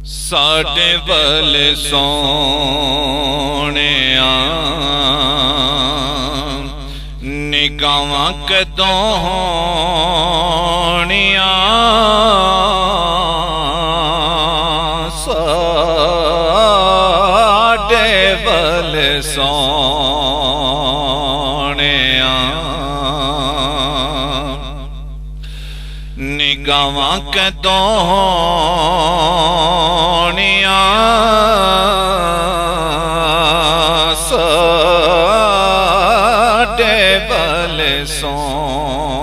साडे वल सोहणिया निगाहां कदों होणिया साडे वल सोहणिया निगाहां कदों होणिया साडे वल सोहणिया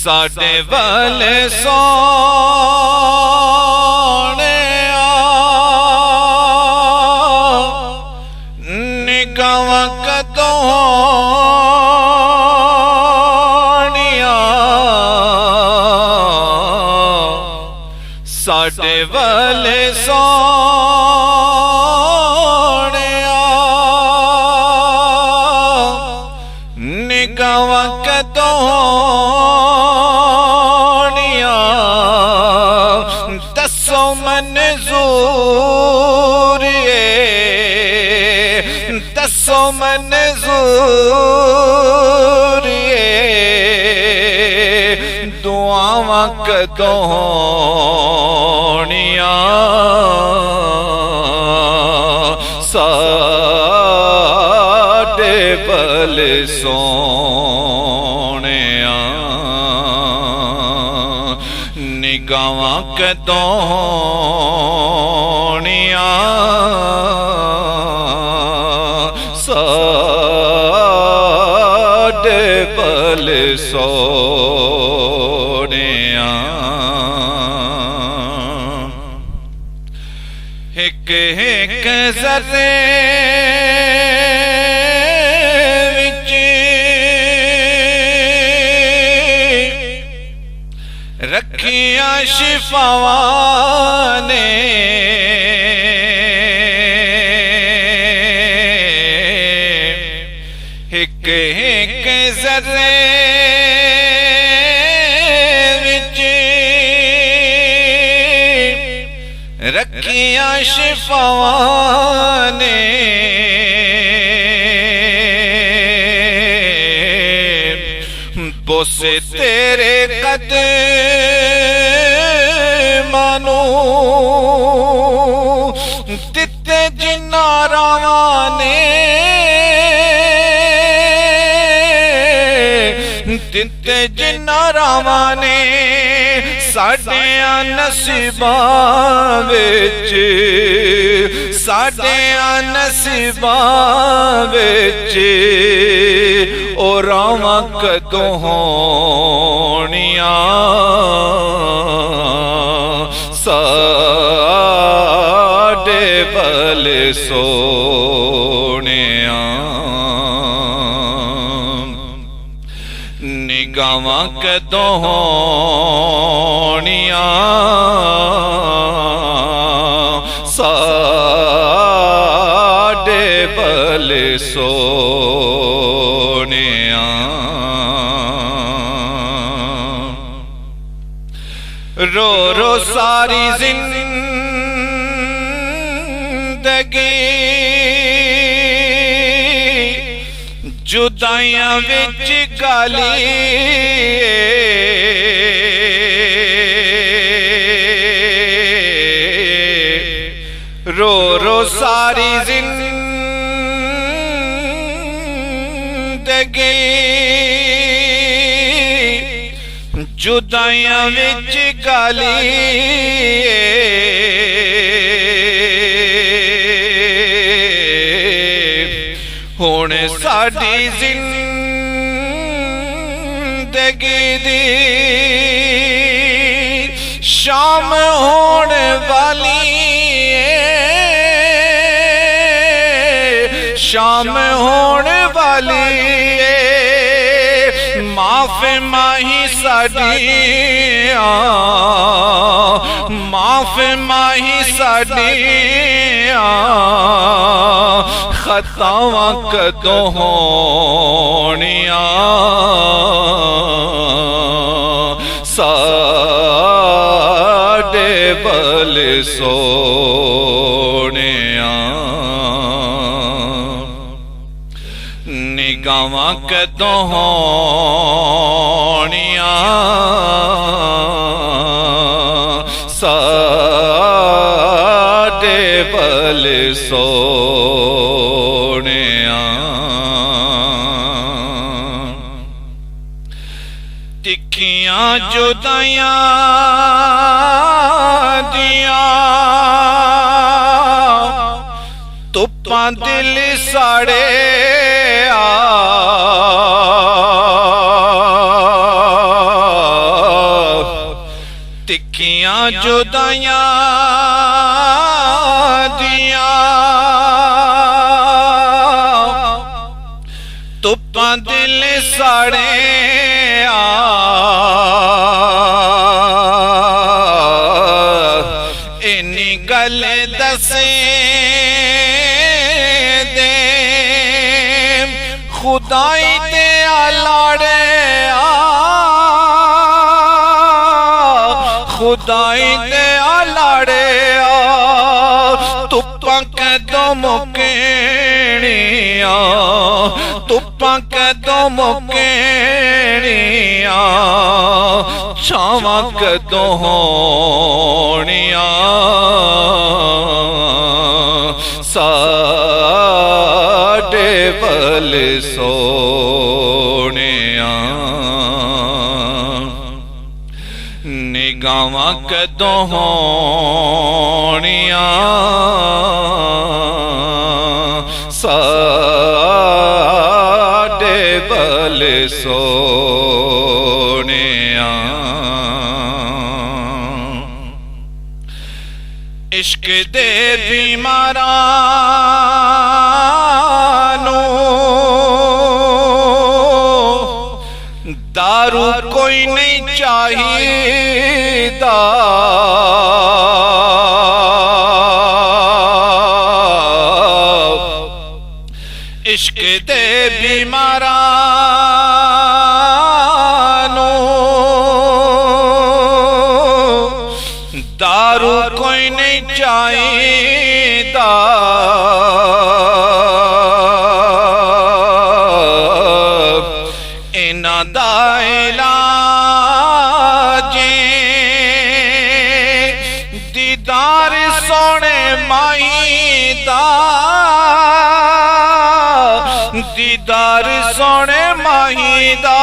साडे वल सोहणिया निगाहां कदों साडे वल सोहणिया निगाहां कदों होणिया दसो मंजूर दसो मंजूर दुआवां कदों होणिया साडे वल सोहणिया निगाहां कदों होणिया साडे वल सोहणिया एक एक ज़र्रे विच रखियां शिफावां ने एक एक ज़र्रे रखियां शिफावां ने बोसे तेरे कदमां नूं दिते जिन्हां रावां ने दिते जिन्हां रावां ने साडियां नसीबां विच साडियां नसीबां विच ओ रावां कदों होणिया साडे वल सोहणिया निगाहां कदों होणिया साडे वल सोहणिया रो रो सारी जिंदगी जुदाइयां विच गाली रो रो सारी जिंदगी जुदाइयां विच गाली हुण साडी जिंदगी दी शाम होण वाली शाम होण वाली माफ माही साडियां माफ माही साडियां खतावां कदों होणियां साडे बल सोनिया निगाहां कदों होनिया साडे बल सोनिया तिखियां जुदाइयां दिया तुप्पां दिल साड़े तिखियां जुदाइयां दिया तुप्पां दिल साड़े इन्नी गल दसे दे खुदाई दे लाड़े खुदाई दे लाड़े तुप्पां कदों मुकनिया तुप्पां कदों मुकनिया छावां कदों होनिया साडे बल सोनिया निगाहां कदों होनिया साडे बल सोनिया इश्क दे बीमारां दारू कोई नहीं चाहिदा इश्क दे बीमारां दारू कोई नहीं चाहिदा इन्हां दा इलाज दीदार सोने माई दा दीदार सोने माही दा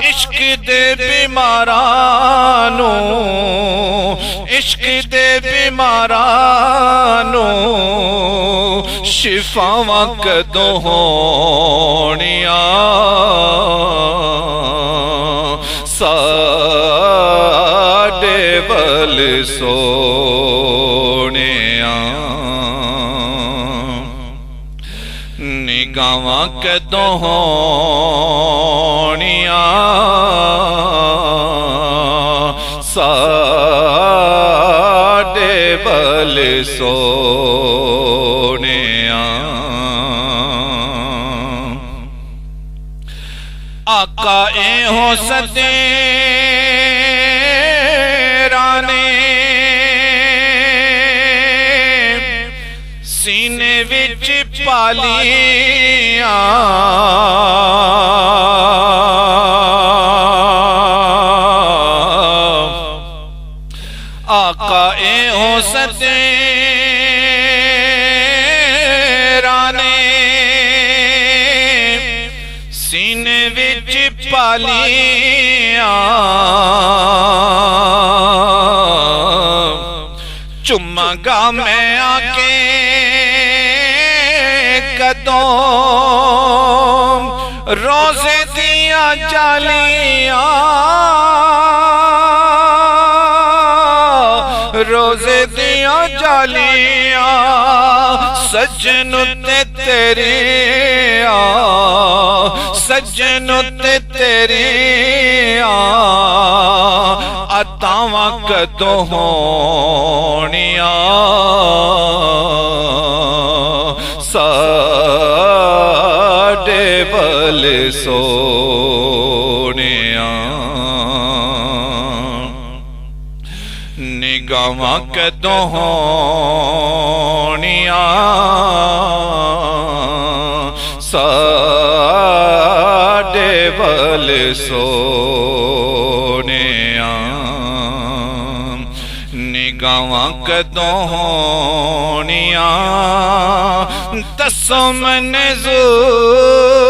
इश्क दे बीमारां नूं इश्क दे बीमारां नूं शिफावां कदों होनिया साडे बल सोनिया निगाहां कदों होनिया साडे बल सोनिया आका हो सदे राने सीने विच पालियां आका हो सदे राने सीने विच पालियां चुम्मांगा मैं आके कदों रोज़े दिया जालियां रोज़े दिया जालियां सजन ते तेरे सजन ते तेरे अतावां कदों होनिया साडे बल सोनिया निगावां कदों होनियां साडे वल सोनिया निगावां कदों होनियां दसो मैने ज़ूरे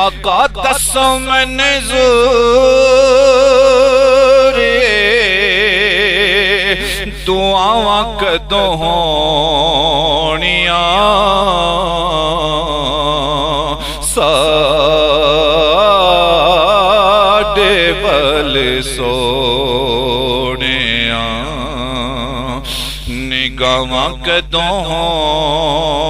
आका दसो मैने ज़ूरे दुआवां कदों होनियां साडे वल सोनिया निगावां कदों होनियां